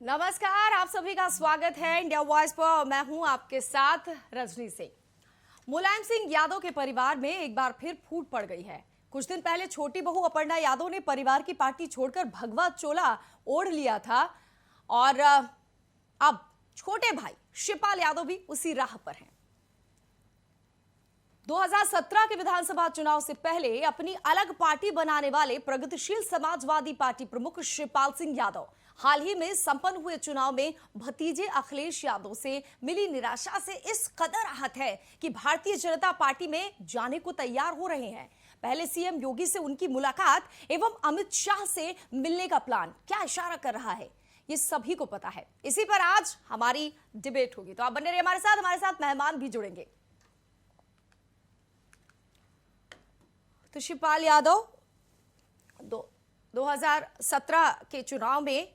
नमस्कार, आप सभी का स्वागत है इंडिया वॉइस पर। मैं हूं आपके साथ रजनी सिंह। मुलायम सिंह यादव के परिवार में एक बार फिर फूट पड़ गई है। कुछ दिन पहले छोटी बहू अपर्णा यादव ने परिवार की पार्टी छोड़कर भगवा चोला ओढ़ लिया था और अब छोटे भाई शिवपाल यादव भी उसी राह पर हैं। 2017 के विधानसभा चुनाव से पहले अपनी अलग पार्टी बनाने वाले प्रगतिशील समाजवादी पार्टी प्रमुख शिवपाल सिंह यादव हाल ही में संपन्न हुए चुनाव में भतीजे अखिलेश यादव से मिली निराशा से इस कदर आहत है कि भारतीय जनता पार्टी में जाने को तैयार हो रहे हैं। पहले सीएम योगी से उनकी मुलाकात एवं अमित शाह से मिलने का प्लान क्या इशारा कर रहा है, ये सभी को पता है। इसी पर आज हमारी डिबेट होगी, तो आप बने रहिए हमारे साथ मेहमान भी जुड़ेंगे। तो शिवपाल यादव 2017 के चुनाव में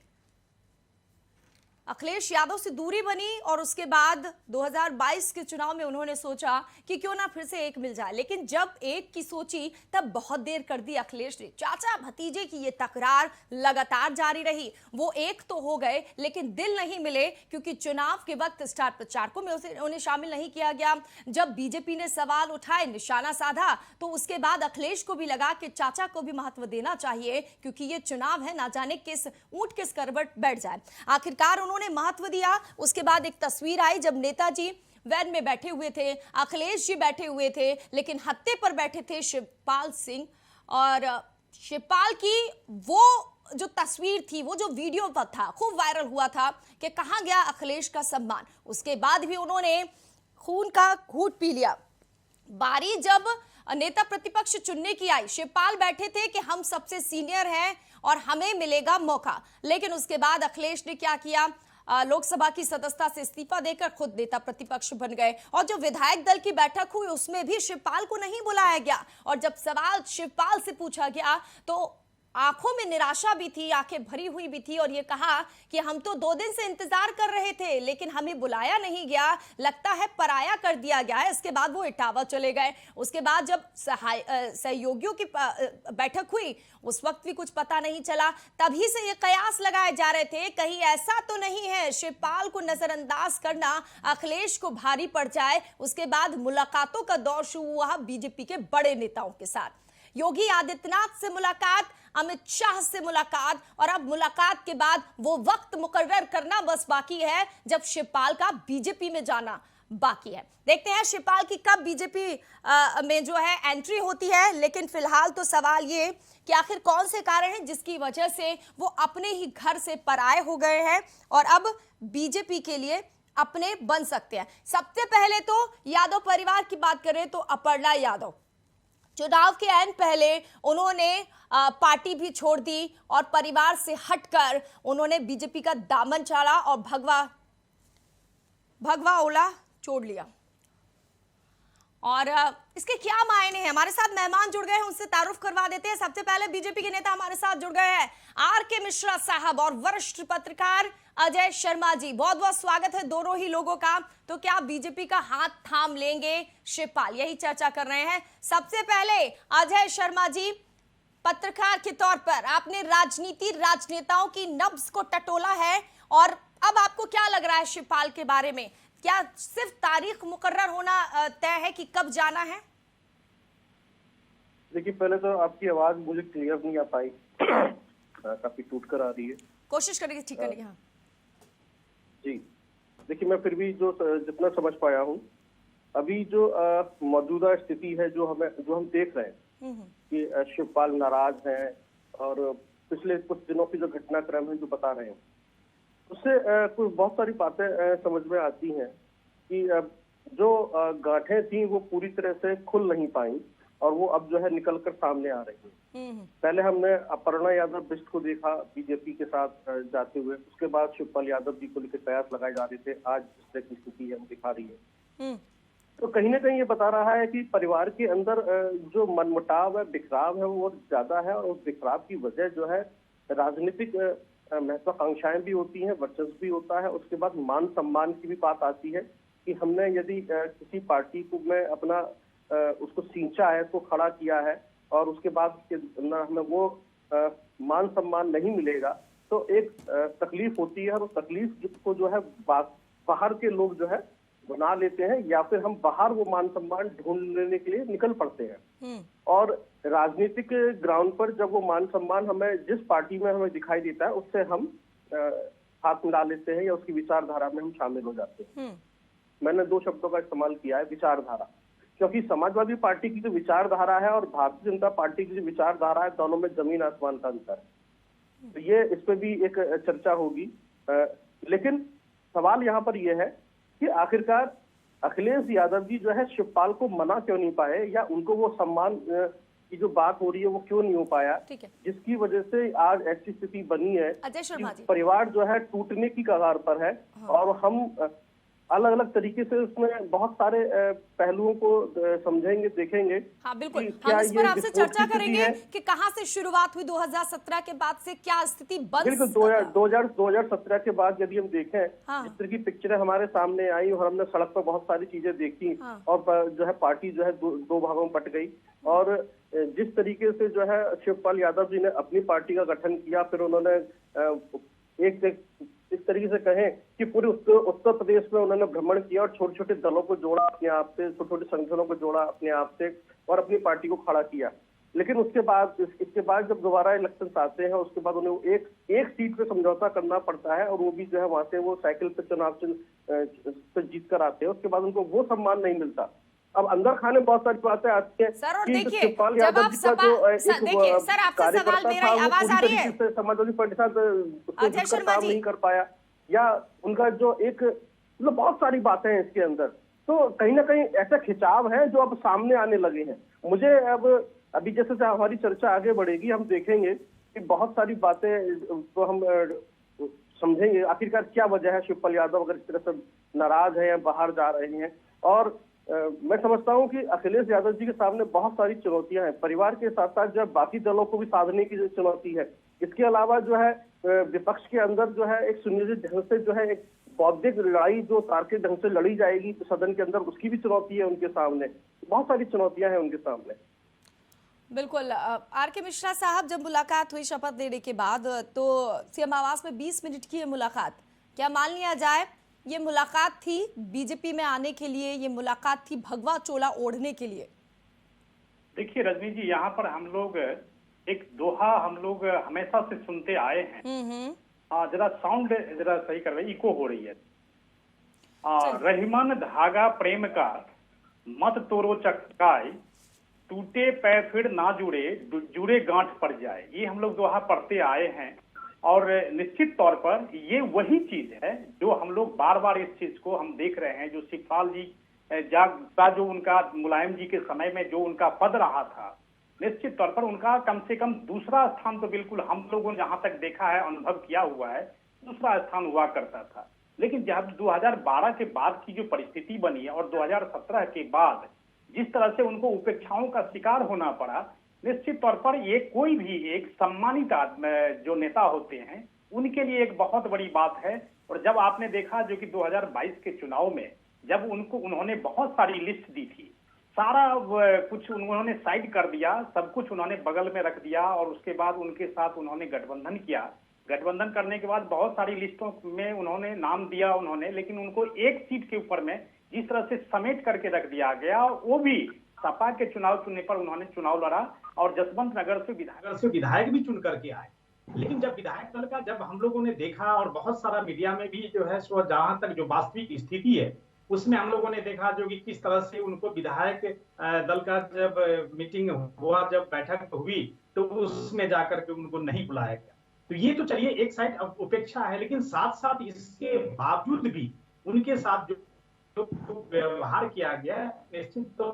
अखिलेश यादव से दूरी बनी और उसके बाद 2022 के चुनाव में उन्होंने सोचा कि क्यों ना फिर से एक मिल जाए, लेकिन जब एक की सोची तब बहुत देर कर दी अखिलेश ने। चाचा भतीजे की ये तकरार लगातार जारी रही। वो एक तो हो गए लेकिन दिल नहीं मिले, क्योंकि चुनाव के वक्त स्टार प्रचारकों में उन्हें शामिल नहीं किया गया। जब बीजेपी ने सवाल उठाए, निशाना साधा, तो उसके बाद अखिलेश को भी लगा कि चाचा को भी महत्व देना चाहिए, क्योंकि ये चुनाव है, ना जाने किस ऊंट किस करवट बैठ जाए। आखिरकार उन्होंने महत्व दिया। उसके बाद एक तस्वीर आई जब नेताजी वैन में बैठे हुए थे, अखिलेश जी बैठे हुए थे, लेकिन हत्थे पर बैठे थे शिवपाल सिंह। और शिवपाल की वो जो तस्वीर थी, वो जो वीडियो पर था, खूब वायरल हुआ था कि कहां गया अखिलेश का सम्मान। उसके बाद भी उन्होंने खून का घूंट पी लिया। बारी जब नेता प्रतिपक्ष चुनने की आई, शिवपाल बैठे थे कि हम सबसे सीनियर हैं और हमें मिलेगा मौका, लेकिन उसके बाद अखिलेश ने क्या किया, लोकसभा की सदस्यता से इस्तीफा देकर खुद नेता प्रतिपक्ष बन गए। और जो विधायक दल की बैठक हुई उसमें भी शिवपाल को नहीं बुलाया गया। और जब सवाल शिवपाल से पूछा गया तो आंखों में निराशा भी थी, आंखें भरी हुई भी थी, और ये कहा कि हम तो 2 दिन से इंतजार कर रहे थे लेकिन हमें बुलाया नहीं गया, लगता है पराया कर दिया गया है। इसके बाद वो इटावा चले गए। उसके बाद जब सहयोगियों की बैठक हुई उस वक्त भी कुछ पता नहीं चला। तभी से ये कयास लगाए जा रहे थे कहीं ऐसा तो नहीं है शिवपाल को नजरअंदाज करना अखिलेश को भारी पड़ जाए। उसके बाद मुलाकातों का दौर शुरू हुआ बीजेपी के बड़े नेताओं के साथ। योगी आदित्यनाथ से मुलाकात, अमित शाह से मुलाकात, और अब मुलाकात के बाद वो वक्त मुकर्रर करना बस बाकी है जब शिवपाल का बीजेपी में जाना बाकी है। देखते हैं शिवपाल की कब बीजेपी में जो है एंट्री होती है। लेकिन फिलहाल तो सवाल ये कि आखिर कौन से कारण हैं जिसकी वजह से वो अपने ही घर से पराये हो गए हैं और अब बीजेपी के लिए अपने बन सकते हैं। सबसे पहले तो यादव परिवार की बात करें तो अपर्णा यादव चुनाव के ऐन पहले उन्होंने पार्टी भी छोड़ दी और परिवार से हटकर उन्होंने बीजेपी का दामन चाला और भगवा ओला छोड़ लिया। और इसके क्या मायने हैं, हमारे साथ मेहमान जुड़ गए हैं, उनसे तारुफ करवा देते हैं। सबसे पहले बीजेपी के नेता हमारे साथ जुड़ गए हैं, आर.के. मिश्रा साहब और वरिष्ठ पत्रकार अजय शर्मा जी। बहुत बहुत स्वागत है दोनों ही लोगों का। तो क्या बीजेपी का हाथ थाम लेंगे शिवपाल, यही चर्चा कर रहे हैं। सबसे पहले अजय शर्मा जी, पत्रकार के तौर पर आपने राजनेताओं की नब्ज को टटोला है, और अब आपको क्या लग रहा है शिवपाल के बारे में? क्या सिर्फ तारीख मुकर्रर होना तय है कि कब जाना है? देखिए, पहले तो आपकी आवाज मुझे क्लियर नहीं आ पाई, काफी टूट कर आ रही है। कोशिश करेंगे ठीक करने की। हाँ जी, देखिए मैं फिर भी जो जितना समझ पाया हूँ, अभी जो मौजूदा स्थिति है जो हम देख रहे हैं कि शिवपाल नाराज हैं और पिछले कुछ दिनों की जो घटनाक्रम है जो बता रहे हैं, उससे कुछ बहुत सारी बातें समझ में आती हैं कि जो गांठें थी वो पूरी तरह से खुल नहीं पाई और वो अब जो है निकल कर सामने आ रही है। पहले हमने अपर्णा यादव बिष्ट को देखा बीजेपी के साथ जाते हुए, उसके बाद शिवपाल यादव जी को लेकर कयास लगाए जा रहे थे। आज जिस तरह की स्थिति है वो दिखा रही है, तो कहीं ना कहीं ये बता रहा है कि परिवार के अंदर जो मनमुटाव है, बिखराव है, वो ज्यादा है। और उस बिखराव की वजह जो है राजनीतिक महत्वाकांक्षाएं भी होती हैं, वर्चस्व भी होता है। उसके बाद मान सम्मान की भी बात आती है कि हमने यदि किसी पार्टी को में अपना उसको सींचा है, उसको खड़ा किया है, और उसके बाद हमें वो मान सम्मान नहीं मिलेगा, तो एक तकलीफ होती है, और उस तकलीफ को जो है बाहर के लोग जो है बना लेते हैं, या फिर हम बाहर वो मान सम्मान ढूंढ लेने के लिए निकल पड़ते हैं। और राजनीतिक ग्राउंड पर जब वो मान सम्मान हमें जिस पार्टी में हमें दिखाई देता है, उससे हम हाथ मिला लेते हैं या उसकी विचारधारा में हम शामिल हो जाते हैं। मैंने 2 शब्दों का इस्तेमाल किया है, विचारधारा, क्योंकि समाजवादी पार्टी की जो विचारधारा है और भारतीय जनता पार्टी की जो विचारधारा है, दोनों में जमीन आसमान का अंतर है। तो ये इस पे भी एक चर्चा होगी। लेकिन सवाल यहाँ पर यह है कि आखिरकार अखिलेश यादव जी जो है शिवपाल को मना क्यों नहीं पाए, या उनको वो सम्मान की जो बात हो रही है वो क्यों नहीं हो पाया, जिसकी वजह से आज ऐसी स्थिति बनी है कि परिवार जो है टूटने की कगार पर है। और हम अलग अलग तरीके से उसमें बहुत सारे पहलुओं को समझेंगे, देखेंगे। हाँ बिल्कुल, हम इस पर आपसे चर्चा करेंगे कि कहां से शुरुआत हुई 2017 के बाद से क्या स्थिति बन। बिल्कुल 2017 के बाद यदि हम देखें, जिस तरह की पिक्चरें हमारे सामने आई और हमने सड़क पर बहुत सारी चीजें देखी, और जो है पार्टी जो है दो भागों में बट गई। और जिस तरीके से जो है शिवपाल यादव जी ने अपनी पार्टी का गठन किया, फिर उन्होंने एक इस तरीके से कहें कि पूरे उत्तर प्रदेश में उन्होंने भ्रमण किया और छोटे छोटे दलों को जोड़ा अपने आप से, छोटे छोटे संगठनों को जोड़ा अपने आप से, और अपनी पार्टी को खड़ा किया। लेकिन इसके बाद जब दोबारा इलेक्शन आते हैं, उसके बाद उन्हें एक सीट पे समझौता करना पड़ता है, और वो भी जो है वहां से वो साइकिल पे चुनाव से जीत कर आते हैं। उसके बाद उनको वो सम्मान नहीं मिलता। अब अंदर खाने बहुत सारी बातें आती है। सर, और देखिए जब आप देखिए सर, आपसे सवाल मेरा आवाज आ रही है, समाजवादी पार्टी के साथ काम नहीं कर पाया, या उनका जो एक मतलब बहुत सारी बातें हैं इसके अंदर। तो कहीं ना कहीं ऐसा खिंचाव है जो अब सामने आने लगे हैं। मुझे अब अभी जैसे हमारी चर्चा आगे बढ़ेगी, हम देखेंगे कि बहुत सारी बातें तो हम समझेंगे आखिरकार क्या वजह है शिवपाल यादव अगर इस तरह से नाराज है या बाहर जा रहे हैं। और मैं समझता हूं कि अखिलेश यादव जी के सामने बहुत सारी चुनौतियां हैं, परिवार के साथ साथ जो बाकी दलों को भी साधने की चुनौती है। इसके अलावा जो है विपक्ष के अंदर जो है एक सुनियोजित ढंग से जो है एक बौद्धिक लड़ाई जो तार्किक ढंग से लड़ी जाएगी सदन के अंदर, उसकी भी चुनौती है उनके सामने। बहुत सारी चुनौतियां हैं उनके सामने। बिल्कुल। आर के मिश्रा साहब, जब मुलाकात हुई शपथ लेने के बाद, तो सीएम आवास में 20 मिनट की है मुलाकात, क्या मान लिया जाए ये मुलाकात थी बीजेपी में आने के लिए, ये मुलाकात थी भगवा चोला ओढ़ने के लिए? देखिए रजनी जी, यहाँ पर हम लोग एक दोहा हम लोग हमेशा से सुनते आए हैं। जरा साउंड जरा सही कर रही, इको हो रही है। रहीमन धागा प्रेम का मत तोड़ो चटकाए, टूटे पैर फिर ना जुड़े, जुड़े गांठ पड़ जाए। ये हम लोग दोहा पढ़ते आए हैं, और निश्चित तौर पर ये वही चीज है जो हम लोग बार बार इस चीज को हम देख रहे हैं। जो शिवपाल जी का जो उनका मुलायम जी के समय में जो उनका पद रहा था, निश्चित तौर पर उनका कम से कम दूसरा स्थान तो बिल्कुल हम लोगों ने जहां तक देखा है, अनुभव किया हुआ है, दूसरा स्थान हुआ करता था। लेकिन जब 2012 के बाद की जो परिस्थिति बनी है और 2017 के बाद जिस तरह से उनको उपेक्षाओं का शिकार होना पड़ा, निश्चित तौर पर ये कोई भी एक सम्मानित जो नेता होते हैं उनके लिए एक बहुत बड़ी बात है। और जब आपने देखा जो कि 2022 के चुनाव में जब उन्होंने बहुत सारी लिस्ट दी थी, सारा कुछ उन्होंने साइड कर दिया, सब कुछ उन्होंने बगल में रख दिया, और उसके बाद उनके साथ उन्होंने गठबंधन किया। गठबंधन करने के बाद बहुत सारी लिस्टों में उन्होंने नाम दिया लेकिन उनको एक सीट के ऊपर में जिस तरह से समेट करके रख दिया गया, वो भी सपा के चुनाव चुनने पर उन्होंने चुनाव लड़ा और जसवंत नगर से विधायक भी चुन करके आए। लेकिन जब विधायक दल का जब हम लोगों ने देखा, और बहुत सारा मीडिया में भी जो है सो जहां तक जो वास्तविक स्थिति है उसमें हम लोगों ने देखा जो कि किस तरह से उनको विधायक दल का जब मीटिंग हुआ, जब बैठक हुई, तो उसमें जाकर के उनको नहीं बुलाया गया। तो ये तो चलिए एक साइड उपेक्षा है, लेकिन साथ साथ इसके बावजूद भी उनके साथ जो व्यवहार किया गया, निश्चित तो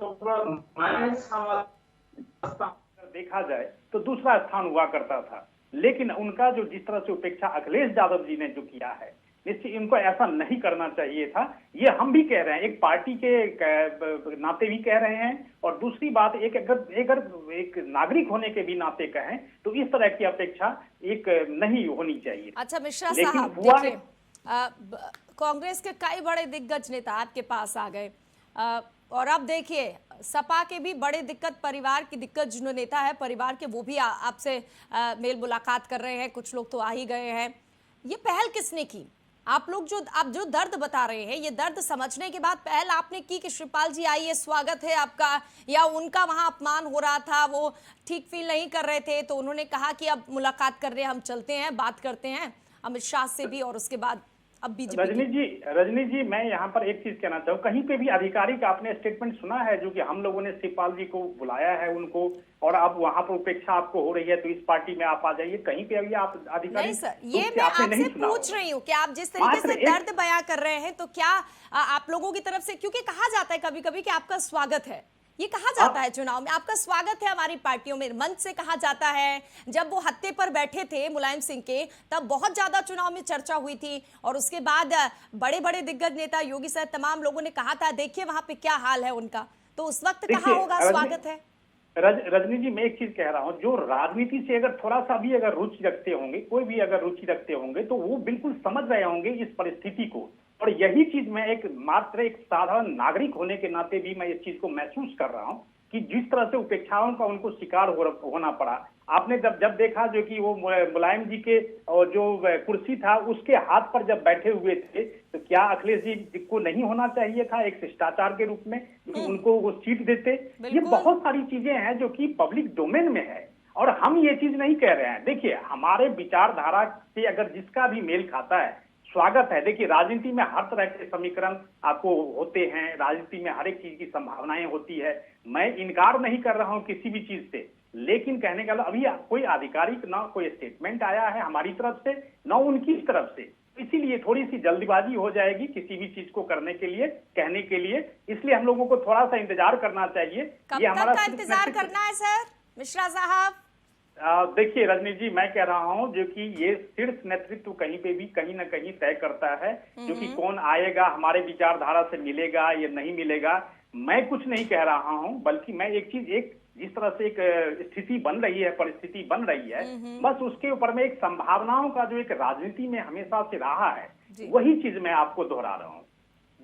देखा जाए तो दूसरा स्थान हुआ करता था। लेकिन उनका जो जिस तरह से उपेक्षा अखिलेश यादव जी ने जो किया है, निश्चित इनको ऐसा नहीं करना चाहिए था। ये हम भी कह रहे हैं, एक पार्टी के नाते भी कह रहे हैं, और दूसरी बात एक नागरिक होने के भी नाते कहें तो इस तरह की अपेक्षा एक नहीं होनी चाहिए। अच्छा मिश्रा साहब, देखिए कांग्रेस के कई बड़े दिग्गज नेता आपके पास आ गए, और अब देखिए, सपा के भी बड़े दिक्कत, परिवार की दिक्कत, जो नेता है परिवार के, वो भी आपसे मेल मुलाकात कर रहे हैं, कुछ लोग तो आ ही गए हैं। ये पहल किसने की? आप जो दर्द बता रहे हैं, ये दर्द समझने के बाद पहल आपने की कि शिवपाल जी आइए, स्वागत है आपका, या उनका वहां अपमान हो रहा था, वो ठीक फील नहीं कर रहे थे, तो उन्होंने कहा कि अब मुलाकात कर रहे हैं, हम चलते हैं, बात करते हैं अमित शाह से भी, और उसके बाद अब बीजेपी? रजनी जी, मैं यहाँ पर एक चीज कहना चाहूँ, कहीं पे भी आधिकारिक आपने स्टेटमेंट सुना है जो कि हम लोगों ने शिवपाल जी को बुलाया है उनको, और अब वहां पर उपेक्षा आपको हो रही है तो इस पार्टी में आप आ जाइए, कहीं पे अभी आप आधिकारिक? नहीं सर, ये मैं आपसे पूछ रही हूँ कि आप जिस तरीके से दर्द बयां कर रहे हैं, तो क्या आप लोगों की तरफ से, क्योंकि कहा जाता है कभी कभी कि आपका स्वागत है, ये कहा जाता है चुनाव में, आपका स्वागत है हमारी पार्टियों में, मंच से कहा जाता है। जब वो हत्थे पर बैठे थे मुलायम सिंह के, तब बहुत ज्यादा चुनाव में चर्चा हुई थी, और उसके बाद बड़े बड़े दिग्गज नेता योगी सहित तमाम लोगों ने कहा था देखिए वहां पे क्या हाल है उनका, तो उस वक्त कहा होगा स्वागत है। रजनी जी, मैं एक चीज कह रहा हूँ, जो राजनीति से अगर थोड़ा सा भी अगर रुचि रखते होंगे, कोई भी अगर रुचि रखते होंगे, तो वो बिल्कुल समझ रहे होंगे इस परिस्थिति को, और यही चीज मैं मात्र एक साधारण नागरिक होने के नाते भी मैं इस चीज को महसूस कर रहा हूँ कि जिस तरह से उपेक्षाओं का उनको शिकार होना पड़ा। आपने जब देखा जो कि वो मुलायम जी के और जो कुर्सी था उसके हाथ पर जब बैठे हुए थे, तो क्या अखिलेश जी को नहीं होना चाहिए था एक शिष्टाचार के रूप में कि उनको वो सीट देते? ये बहुत सारी चीजें हैं जो कि पब्लिक डोमेन में है, और हम ये चीज नहीं कह रहे हैं। देखिए, हमारे विचारधारा से अगर जिसका भी मेल खाता है, स्वागत है। देखिए, राजनीति में हर तरह के समीकरण आपको होते हैं, राजनीति में हर एक चीज की संभावनाएं होती है, मैं इनकार नहीं कर रहा हूं किसी भी चीज से, लेकिन कहने का अभी कोई आधिकारिक ना कोई स्टेटमेंट आया है हमारी तरफ से, ना उनकी तरफ से, इसीलिए थोड़ी सी जल्दबाजी हो जाएगी किसी भी चीज को करने के लिए, कहने के लिए, इसलिए हम लोगों को थोड़ा सा इंतजार करना चाहिए। कब तक का इंतजार करना है सर मिश्रा साहब? देखिए रजनी जी, मैं कह रहा हूं जो कि ये शीर्ष नेतृत्व कहीं पे भी कहीं ना कहीं तय करता है जो कि कौन आएगा, हमारे विचारधारा से मिलेगा या नहीं मिलेगा। मैं कुछ नहीं कह रहा हूं, बल्कि मैं एक जिस तरह से एक स्थिति बन रही है, परिस्थिति बन रही है, बस उसके ऊपर में एक संभावनाओं का जो एक राजनीति में हमेशा से रहा है, वही चीज मैं आपको दोहरा रहा हूँ।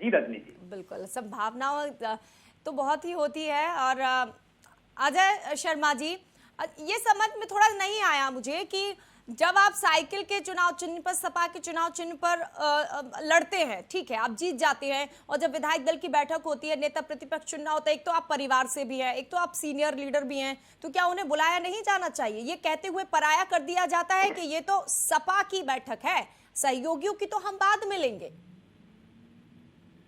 जी रजनी जी, बिल्कुल, संभावनाओं तो बहुत ही होती है। और अजय शर्मा जी, ये समझ में थोड़ा नहीं आया मुझे कि जब आप साइकिल के चुनाव चिन्ह पर, सपा के चुनाव चिन्ह पर लड़ते हैं, ठीक है, आप जीत जाते हैं, और जब विधायक दल की बैठक होती है, नेता प्रतिपक्ष चुनना होता है, एक तो आप परिवार से भी हैं, एक तो आप सीनियर लीडर भी हैं, तो क्या उन्हें बुलाया नहीं जाना चाहिए? ये कहते हुए पराया कर दिया जाता है कि ये तो सपा की बैठक है, सहयोगियों की तो हम बाद में लेंगे।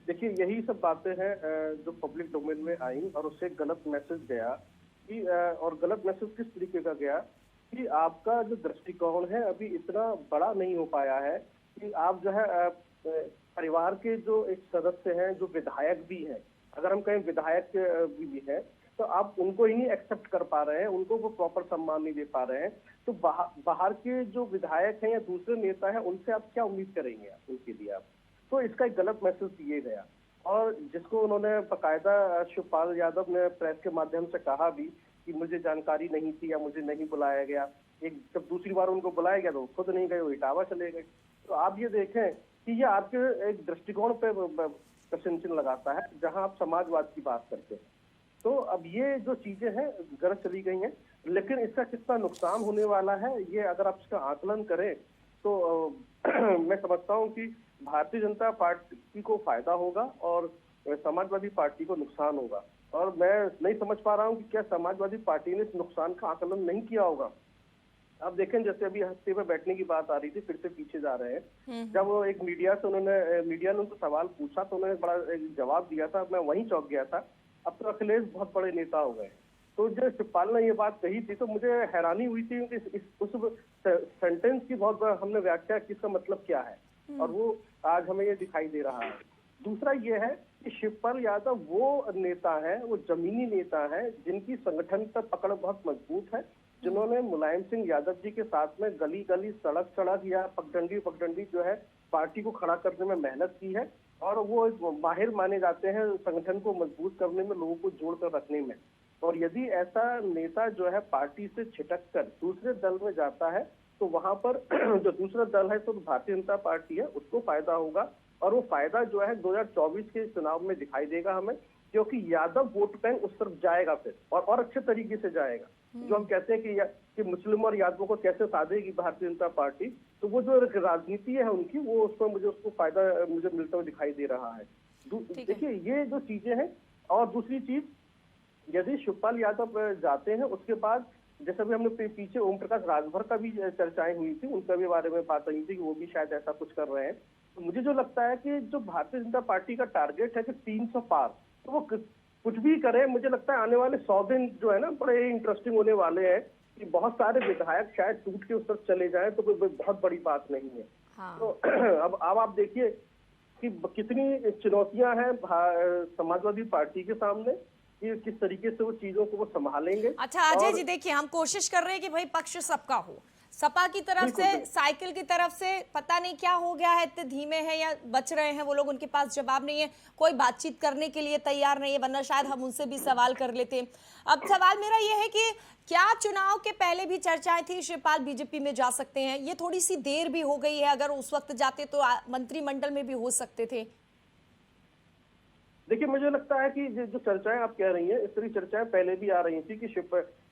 देखिए, यही सब बातें हैं जो पब्लिक डोमेन में आई, और उससे गलत मैसेज गया कि और गलत मैसेज किस तरीके का गया कि आपका जो दृष्टिकोण है अभी इतना बड़ा नहीं हो पाया है कि आप जो है परिवार के जो एक सदस्य हैं, जो विधायक भी हैं, अगर हम कहें विधायक भी है, तो आप उनको ही नहीं एक्सेप्ट कर पा रहे हैं, उनको वो प्रॉपर सम्मान नहीं दे पा रहे हैं। तो बाहर के जो विधायक हैं या दूसरे नेता हैं, उनसे आप क्या उम्मीद करेंगे उनके लिए आप? तो इसका एक गलत मैसेज दिए गया, और जिसको उन्होंने बाकायदा शिवपाल यादव ने प्रेस के माध्यम से कहा भी कि मुझे जानकारी नहीं थी या मुझे नहीं बुलाया गया। एक जब दूसरी बार उनको बुलाया गया तो खुद नहीं गए, वो इटावा चले गए। तो आप ये देखें कि ये आपके एक दृष्टिकोण पे प्रश्न चिन्ह लगाता है, जहां आप समाजवाद की बात करते हैं। तो अब ये जो चीजें हैं गलत चली गई हैं, लेकिन इसका कितना नुकसान होने वाला है, ये अगर आप इसका आकलन करें तो मैं समझता हूँ कि भारतीय जनता पार्टी को फायदा होगा और समाजवादी पार्टी को नुकसान होगा। और मैं नहीं समझ पा रहा हूँ कि क्या समाजवादी पार्टी ने इस नुकसान का आकलन नहीं किया होगा। अब देखें, जैसे अभी हफ्ते में बैठने की बात आ रही थी, फिर से पीछे जा रहे हैं। जब वो एक मीडिया ने उनको सवाल पूछा तो उन्होंने बड़ा एक जवाब दिया था, मैं वहीं चौंक गया था। अब तो अखिलेश बहुत बड़े नेता हो गए। तो जब शिवपाल ने ये बात कही थी तो मुझे हैरानी हुई थी कि उस सेंटेंस की बहुत हमने व्याख्या की, इसका मतलब क्या है, और वो आज हमें ये दिखाई दे रहा है। दूसरा ये है कि शिवपाल यादव वो नेता है, वो जमीनी नेता है, जिनकी संगठन पर पकड़ बहुत मजबूत है, जिन्होंने मुलायम सिंह यादव जी के साथ में गली गली, सड़क सड़क या पगडंडी जो है पार्टी को खड़ा करने में मेहनत की है, और वो माहिर माने जाते हैं संगठन को मजबूत करने में, लोगों को जोड़कर रखने में। और यदि ऐसा नेता जो है पार्टी से छिटक कर दूसरे दल में जाता है तो वहां पर जो दूसरा दल है तो भारतीय जनता पार्टी है, उसको फायदा होगा। और वो फायदा जो है 2024 के चुनाव में दिखाई देगा हमें क्योंकि यादव वोट बैंक उस तरफ जाएगा फिर, और अच्छे तरीके से जाएगा। जो हम कहते हैं कि मुस्लिम और यादवों को कैसे साधेगी भारतीय जनता पार्टी, तो वो जो राजनीति है उनकी, वो उसमें मुझे उसको फायदा मुझे मिलता हुआ दिखाई दे रहा है। देखिए ये जो चीजें हैं, और दूसरी चीज, यदि शिवपाल यादव जाते हैं, उसके बाद जैसे भी हमने पीछे ओम प्रकाश राजभर का भी चर्चाएं हुई थी, उनका भी बारे में बात हुई थी कि वो भी शायद ऐसा कुछ कर रहे हैं। तो मुझे जो लगता है कि जो भारतीय जनता पार्टी का टारगेट है कि 300 पार, तो वो कुछ भी करे, मुझे लगता है आने वाले 100 दिन जो है ना बड़े इंटरेस्टिंग होने वाले हैं, कि बहुत सारे विधायक शायद टूट के उस तरफ चले जाएं, तो कोई बहुत बड़ी बात नहीं है। हाँ। तो अब आप देखिए कि कितनी चुनौतियां हैं समाजवादी पार्टी के सामने, कि किस तरीके से वो चीजों को वो संभालेंगे। अच्छा अजय जी, देखिए हम कोशिश कर रहे हैं कि भाई पक्ष सबका हो। सपा की तरफ से, साइकिल की तरफ से पता नहीं क्या हो गया है, इतने धीमे हैं या बच रहे हैं वो लोग, उनके पास जवाब नहीं है, कोई बातचीत करने के लिए तैयार नहीं है, वरना शायद हम उनसे भी सवाल कर लेते। अब सवाल मेरा ये है कि क्या चुनाव के पहले भी चर्चाएं थी शिवपाल बीजेपी में जा सकते हैं? ये थोड़ी सी देर भी हो गई है, अगर उस वक्त जाते तो मंत्रिमंडल में भी हो सकते थे। देखिए मुझे लगता है कि जो चर्चाएं आप कह रही हैं, इस तरह चर्चाएं पहले भी आ रही थी कि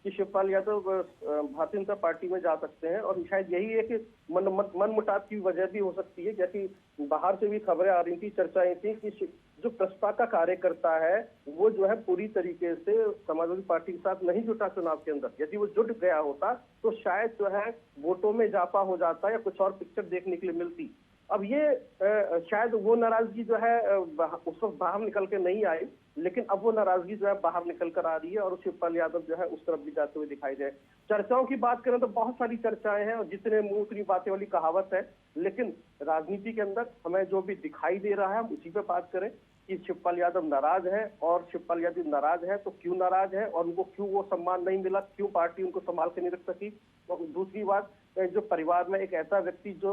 शिवपाल यादव भारतीय जनता पार्टी में जा सकते हैं, और शायद यही है कि मन मुटाव की वजह भी हो सकती है। जैसे बाहर से भी खबरें आ रही थी, चर्चाएं थी कि जो प्रसपा का कार्यकर्ता है वो जो है पूरी तरीके से समाजवादी पार्टी के साथ नहीं जुटा चुनाव के अंदर। यदि वो जुट गया होता तो शायद जो है वोटों में इजाफा हो जाता या कुछ और पिक्चर देखने के लिए मिलती। अब ये शायद वो नाराजगी जो है उस वक्त बाहर निकल के नहीं आई, लेकिन अब वो नाराजगी जो है बाहर निकल कर आ रही है, और शिवपाल यादव जो है उस तरफ भी जाते हुए दिखाई दे। चर्चाओं की बात करें तो बहुत सारी चर्चाएं हैं, और जितने मुंह उतनी बातें वाली कहावत है, लेकिन राजनीति के अंदर हमें जो भी दिखाई दे रहा है हम उसी पे बात करें कि शिवपाल यादव नाराज है, और शिवपाल यादव नाराज है तो क्यों नाराज है, और उनको क्यों वो सम्मान नहीं मिला, क्यों पार्टी उनको संभाल के नहीं रख सकी। और दूसरी बात, जो परिवार में एक ऐसा व्यक्ति जो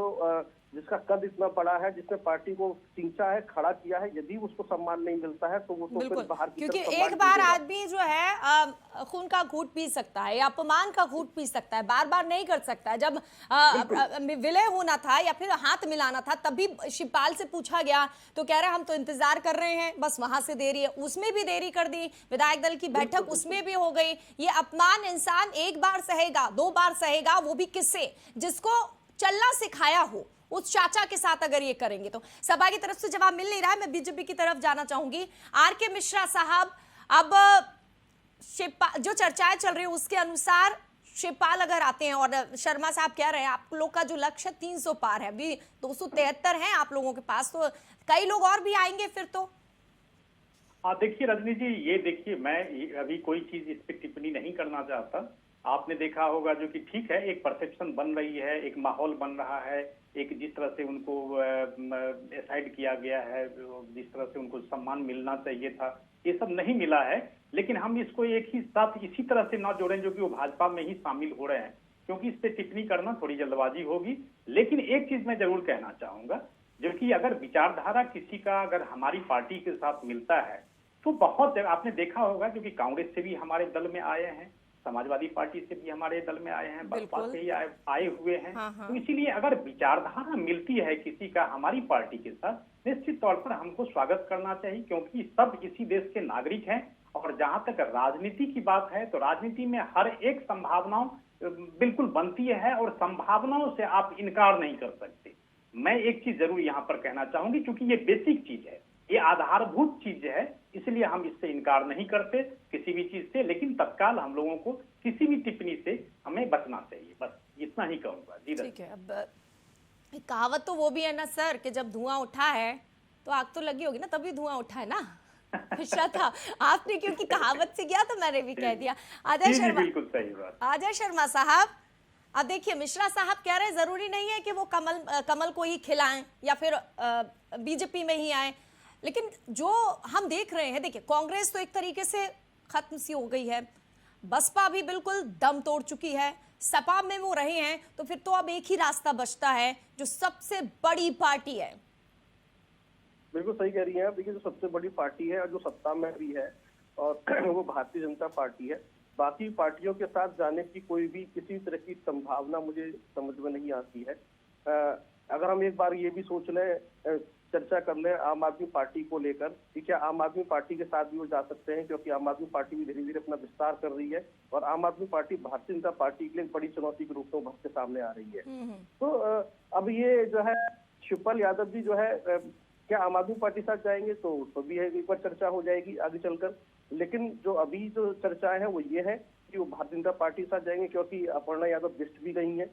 जिसका कद इतना बड़ा है, जिसने पार्टी को सींचा है, खड़ा किया है, यदि उसको सम्मान नहीं मिलता है तो वो तो फिर बाहर की क्योंकि एक बार आदमी जो है खून का घूंट पी सकता है या अपमान का घूंट पी सकता है, बार बार नहीं कर सकता है। जब विलय होना था या फिर हाथ मिलाना था, तभी शिवपाल से पूछा गया तो कह रहे हम तो इंतजार कर रहे हैं, बस वहां से देरी है, उसमें भी देरी कर दी। विधायक दल की बैठक उसमें भी हो गई। ये अपमान इंसान एक बार सहेगा, 2 बार सहेगा, वो भी किससे? जिसको चलना सिखाया हो, उस चाचा के साथ अगर ये करेंगे तो। सभा की तरफ से जवाब मिल नहीं रहा है, मैं बीजेपी की तरफ जाना चाहूंगी। आर.के. मिश्रा साहब, अब शिवपाल, जो चर्चाएं चल रही है उसके अनुसार शिवपाल अगर आते हैं, और शर्मा साहब कह रहे हैं आप लोग का जो लक्ष्य 300 पार है, अभी 273 है आप लोगों के पास, तो कई लोग और भी आएंगे फिर तो। हाँ देखिए रजनी जी, ये देखिए मैं अभी कोई चीज इस पर टिप्पणी नहीं करना चाहता। आपने देखा होगा जो कि ठीक है, एक परसेप्शन बन रही है, एक माहौल बन रहा है, एक जिस तरह से उनको असाइड किया गया है, जिस तरह से उनको सम्मान मिलना चाहिए था, ये सब नहीं मिला है। लेकिन हम इसको एक ही साथ इसी तरह से ना जोड़ें जो कि वो भाजपा में ही शामिल हो रहे हैं, क्योंकि इस पे टिप्पणी करना थोड़ी जल्दबाजी होगी। लेकिन एक चीज मैं जरूर कहना चाहूंगा, जो कि अगर विचारधारा किसी का अगर हमारी पार्टी के साथ मिलता है तो बहुत आपने देखा होगा, क्योंकि कांग्रेस से भी हमारे दल में आए हैं, समाजवादी पार्टी से भी हमारे दल में आए हैं, बसपा से ही आए हुए हैं। तो इसीलिए अगर विचारधारा मिलती है किसी का हमारी पार्टी के साथ, निश्चित तौर पर हमको स्वागत करना चाहिए, क्योंकि सब इसी देश के नागरिक हैं। और जहां तक राजनीति की बात है तो राजनीति में हर एक संभावनाओं बिल्कुल बनती है, और संभावनाओं से आप इनकार नहीं कर सकते। मैं एक चीज जरूर यहाँ पर कहना चाहूंगी, क्योंकि ये बेसिक चीज है, ये आधारभूत चीज है, इसलिए हम इससे इनकार नहीं करते किसी भी चीज से। लेकिन तत्काल हम लोगों को किसी भी टिप्पणी से हमें बचना चाहिए, बस इतना ही कहूंगा। जी ठीक है। अब कहावत तो वो भी है ना सर कि जब धुआं उठा है तो आग तो लगी होगी ना, तभी धुआं उठा है ना। अच्छा था आपने, क्योंकि कहावत से गया तो मैंने भी कह दिया। अजय शर्मा, बिल्कुल सही बात। अजय शर्मा साहब, अब देखिए मिश्रा साहब कह रहे हैं जरूरी नहीं है कि वो कमल को ही खिलाएं या फिर बीजेपी में ही आए, लेकिन जो हम देख रहे हैं, देखिए कांग्रेस तो एक तरीके से खत्म सी हो गई है, बसपा भी बिल्कुल दम तोड़ चुकी है, सपा में वो रहे हैं, तो फिर तो अब एक ही रास्ता बचता है जो सबसे बड़ी पार्टी है। बिल्कुल सही कह रही हैं आप। देखिए जो सबसे बड़ी पार्टी है और जो सत्ता में भी है, और वो भारतीय जनता पार्टी है। बाकी पार्टियों के साथ जाने की कोई भी किसी तरह की संभावना मुझे समझ में नहीं आती है। अगर हम एक बार ये भी सोच लें चर्चा कर लें आम आदमी पार्टी को लेकर, ठीक है। आम आदमी पार्टी के साथ भी वो जा सकते हैं, क्योंकि आम आदमी पार्टी भी धीरे धीरे अपना विस्तार कर रही है और आम आदमी पार्टी भारतीय जनता पार्टी के लिए एक बड़ी चुनौती के रूप में उभर के सामने आ रही है। तो अब ये जो है शिवपाल यादव जी जो है क्या आम आदमी पार्टी साथ जाएंगे, तो उस पर भी एक बार चर्चा हो जाएगी आगे चलकर। लेकिन जो अभी जो चर्चाएं हैं वो ये है कि वो भारतीय जनता पार्टी साथ जाएंगे, क्योंकि अपर्णा यादव गेस्ट भी गई है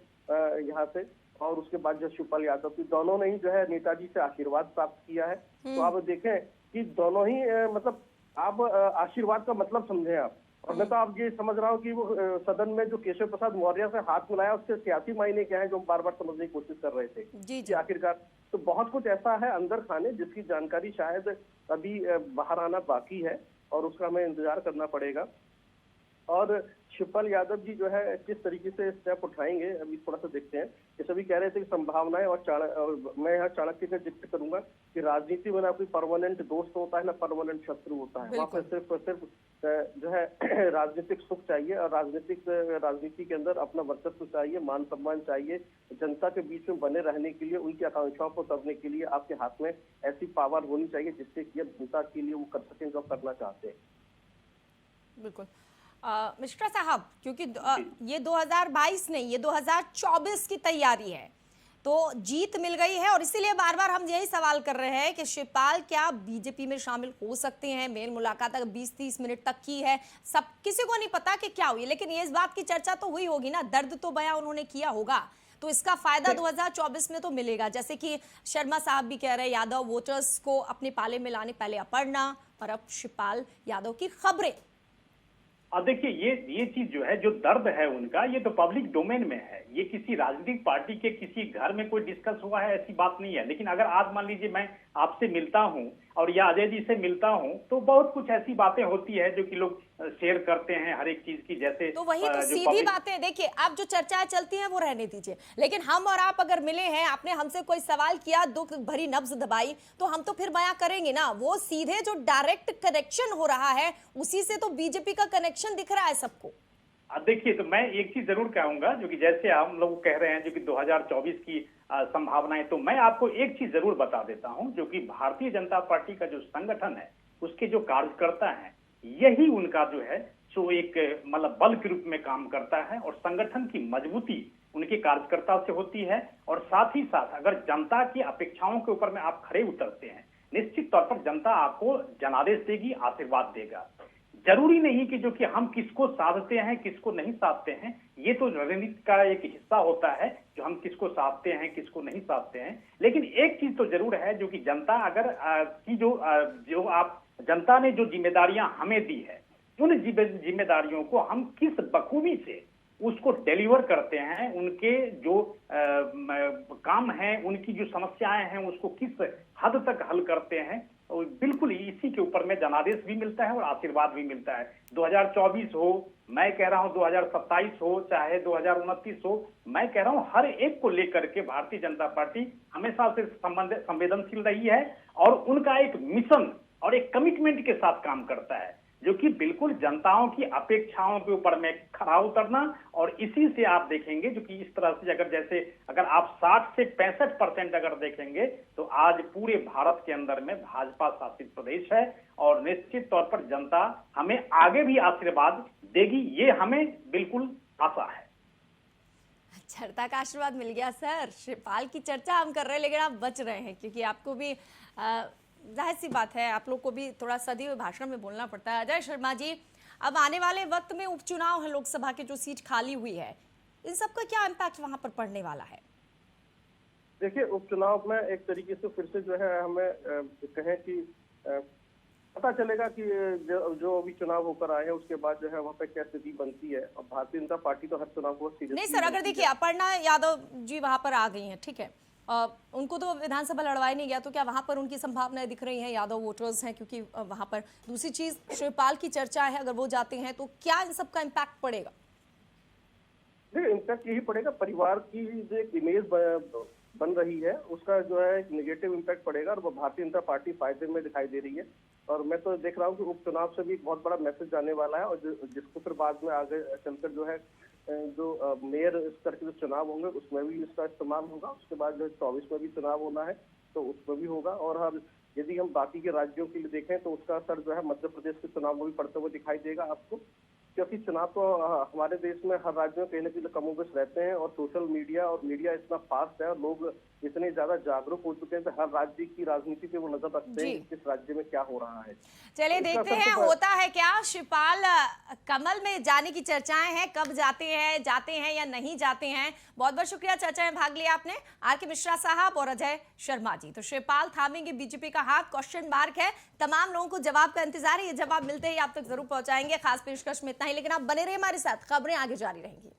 यहाँ से, और उसके बाद जो शिवपाल यादव की दोनों ने ही जो है नेताजी से आशीर्वाद प्राप्त किया है। तो आप देखें कि दोनों ही मतलब आप आशीर्वाद का मतलब समझें आप। और मैं तो आप ये समझ रहा हूँ कि वो सदन में जो केशव प्रसाद मौर्य से हाथ मिलाया उसके सियासी मायने क्या है, जो हम बार बार समझने की कोशिश कर रहे थे जी कि आखिरकार। तो बहुत कुछ ऐसा है अंदर खाने जिसकी जानकारी शायद अभी बाहर आना बाकी है और उसका हमें इंतजार करना पड़ेगा। और शिवपाल यादव जी जो है किस तरीके से स्टेप उठाएंगे अभी थोड़ा सा देखते हैं। ये सभी कह रहे थे कि संभावनाएं और मैं यहाँ चाणक्य का जिक्र करूंगा कि राजनीति में ना कोई परमानेंट दोस्त होता है ना परमानेंट शत्रु होता है। वहाँ पर सिर्फ जो है राजनीतिक सुख चाहिए और राजनीति के अंदर अपना वर्चस्व चाहिए, मान सम्मान चाहिए। जनता के बीच में बने रहने के लिए, उनकी आकांक्षाओं को करने के लिए आपके हाथ में ऐसी पावर होनी चाहिए जिससे कि जनता के लिए वो कर सकें जो करना चाहते हैं। बिल्कुल। मिश्रा साहब, क्योंकि ये 2022 नहीं, ये 2024 की तैयारी है, तो जीत मिल गई है और इसीलिए बार बार हम यही सवाल कर रहे हैं कि शिवपाल क्या बीजेपी में शामिल हो सकते हैं। मेल मुलाकात अगर 20-30 मिनट तक की है, सब किसी को नहीं पता कि क्या हुई, लेकिन ये इस बात की चर्चा तो हुई होगी ना, दर्द तो बयां उन्होंने किया होगा, तो इसका फायदा 2024 में तो मिलेगा। जैसे कि शर्मा साहब भी कह रहे हैं, यादव वोटर्स को अपने पाले में लाने, पहले अपर्णा और अब शिवपाल यादव की खबरें। अब देखिए ये चीज जो है, जो दर्द है उनका, ये तो पब्लिक डोमेन में है। ये किसी राजनीतिक पार्टी के किसी घर में कोई डिस्कस हुआ है ऐसी बात नहीं है। लेकिन अगर आज मान लीजिए मैं आपसे मिलता हूं और या अजय जी से मिलता हूं, तो बहुत कुछ ऐसी बातें होती है जो कि लोग शेयर करते हैं हर एक चीज की। जैसे तो वही तो सीधी बातें, देखिए अब जो चर्चाएं चलती हैं वो रहने दीजिए, लेकिन हम और आप अगर मिले हैं, आपने हमसे कोई सवाल किया, दुख भरी नब्ज दबाई, तो हम तो फिर बयां करेंगे ना। वो सीधे जो डायरेक्ट कनेक्शन हो रहा है उसी से तो बीजेपी का कनेक्शन दिख रहा है सबको। अब देखिए, तो मैं एक चीज जरूर कहूंगा, जो कि जैसे हम लोग कह रहे हैं जो कि 2024 की संभावनाएं, तो मैं आपको एक चीज जरूर बता देता हूं, जो कि भारतीय जनता पार्टी का जो संगठन है, उसके जो कार्यकर्ता हैं, यही उनका जो है सो एक मतलब बल के रूप में काम करता है। और संगठन की मजबूती उनके कार्यकर्ता से होती है। और साथ ही साथ अगर जनता की अपेक्षाओं के ऊपर में आप खड़े उतरते हैं, निश्चित तौर पर जनता आपको जनादेश देगी, आशीर्वाद देगा। जरूरी नहीं कि जो कि हम किसको साधते हैं किसको नहीं साधते हैं, ये तो राजनीति का एक हिस्सा होता है, जो हम किसको साधते हैं किसको नहीं साधते हैं। लेकिन एक चीज तो जरूर है, जो कि जनता अगर की जो आप जनता ने जो जिम्मेदारियां हमें दी है, उन जिम्मेदारियों को हम किस बखूबी से उसको डिलीवर करते हैं, उनके जो काम है, उनकी जो समस्याएं हैं, उसको किस हद तक हल करते हैं, और बिल्कुल इसी के ऊपर में जनादेश भी मिलता है और आशीर्वाद भी मिलता है। 2024 हो, मैं कह रहा हूं 2027 हो, चाहे 2029 हो, मैं कह रहा हूं हर एक को लेकर के भारतीय जनता पार्टी हमेशा से संवेदनशील रही है और उनका एक मिशन और एक कमिटमेंट के साथ काम करता है, जो कि बिल्कुल जनताओं की अपेक्षाओं के ऊपर में खरा उतरना। और इसी से आप देखेंगे जो कि इस तरह से अगर आप 60 से 65% अगर देखेंगे, तो आज पूरे भारत के अंदर में भाजपा शासित प्रदेश है और निश्चित तौर पर जनता हमें आगे भी आशीर्वाद देगी, ये हमें बिल्कुल आशा है। जनता का आशीर्वाद मिल गया सर। शिवपाल की चर्चा हम कर रहे हैं, लेकिन आप बच रहे हैं, क्योंकि आपको भी जाहिर सी बात है, आप लोग को भी थोड़ा सदी हुए भाषण में बोलना पड़ता है। अजय शर्मा जी, अब आने वाले वक्त में उपचुनाव है, लोकसभा की जो सीट खाली हुई है, इन सब का क्या इम्पैक्ट वहां पर पड़ने वाला है? देखिए, उपचुनाव में एक तरीके से फिर से जो है हमें कहें कि पता चलेगा कि जो अभी चुनाव होकर आए हैं उसके बाद जो है वहाँ पे क्या स्थिति बनती है। और भारतीय जनता पार्टी तो हर चुनाव को नहीं सर, अगर देखिए अपर्णा यादव जी वहां पर आ गई हैं, ठीक है, उनको तो विधानसभा लड़वाया नहीं गया, तो क्या वहां पर उनकी संभावनाएं दिख रही हैं? यादव वोटर्स हैं, क्योंकि वहां पर दूसरी चीज शिवपाल की चर्चा है, अगर वो जाते हैं तो क्या इन सब का इम्पैक्ट पड़ेगा? देखिए, इम्पैक्ट यही पड़ेगा, परिवार की जो एक इमेज बन रही है उसका जो है निगेटिव इम्पैक्ट पड़ेगा और वो भारतीय जनता पार्टी फायदे में दिखाई दे रही है। और मैं तो देख रहा हूँ कि उपचुनाव से भी बहुत बड़ा मैसेज आने वाला है और जिसको फिर बाद में आगे चलकर जो है जो मेयर स्तर के जो चुनाव होंगे उसमें भी इसका इस्तेमाल होगा। उसके बाद जो 24 में भी चुनाव होना है तो उसमें भी होगा। और हम यदि हम बाकी के राज्यों के लिए देखें तो उसका असर जो है मध्य प्रदेश के चुनाव में भी पड़ते हुए दिखाई देगा आपको, क्योंकि चुनाव तो हमारे देश में हर राज्य में कहीं ना कहीं कमोबेश रहते हैं और सोशल मीडिया और मीडिया इतना फास्ट है और लोग इतने ज्यादा जागरूक हो चुके हैं कि हर राज्य की राजनीति पे वो नजर रखते हैं कि किस राज्य में क्या हो रहा है। चलिए देखते हैं होता है क्या। शिवपाल, कमल में जाने की चर्चाएं हैं, कब जाते हैं या नहीं जाते हैं। बहुत बहुत शुक्रिया, चर्चा में भाग लिया आपने। आर के मिश्रा साहब और अजय शर्मा जी। तो शिवपाल थामेंगे बीजेपी का हाथ, क्वेश्चन मार्क है। तमाम लोगों को जवाब का इंतजार है, ये जवाब मिलते ही आप तक जरूर पहुंचाएंगे। खास पेशकश में इतना ही, लेकिन आप बने रहिए हमारे साथ, खबरें आगे जारी रहेंगी।